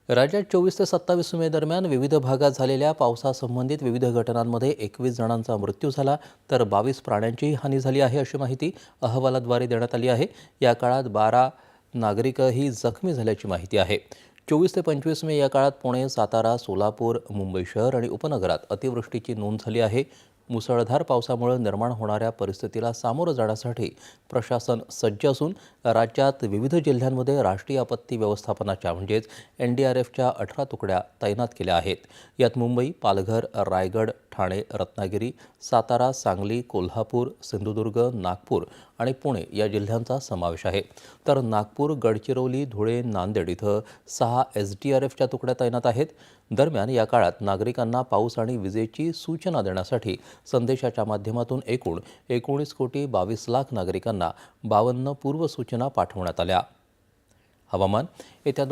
राज्यात 24 ते 27 मे दरम्यान विविध भागात झालेल्या पावसासंबंधित विविध घटनांमध्ये 21 जणांचा मृत्यू झाला तर 22 प्राण्यांचीही हानी झाली आहे अशी माहिती अहवालाद्वारे देण्यात आली आहे। या काळात 12 नागरिकही जखमी झाल्याची माहिती आहे। 24 ते 25 मे या काळात पुणे, सातारा, सोलापूर, मुंबई शहर आणि उपनगरात अतिवृष्टीची नोंद झाली आहे। मुसळधार पावसामुळे निर्माण होणाऱ्या परिस्थितीला सामोरं जाण्यासाठी प्रशासन सज्ज असून राज्यात विविध जिल्ह्यांमध्ये राष्ट्रीय आपत्ती व्यवस्थापनाच्या म्हणजेच NDRFच्या 18 तुकड्या तैनात केल्या आहेत। यात मुंबई, पालघर, रायगड, ठाणे, रत्नागिरी, सातारा, सांगली, कोल्हापूर, सिंधुदुर्ग, नागपूर आणि पुणे या जिल्ह्यांचा समावेश आहे। तर नागपूर, गडचिरोली, धुळे, नांदेड इथं 6 SDRFच्या तुकड्या तैनात आहेत। दरम्यान या काळात नागरिकांना पाऊस आणि विजेची सूचना देण्यासाठी संदेशाच्या माध्यमातून एकूण 19,22,00,000 नागरिकांना 52 पूर्वसूचना पाठवण्यात आल्या। हवामान येत्या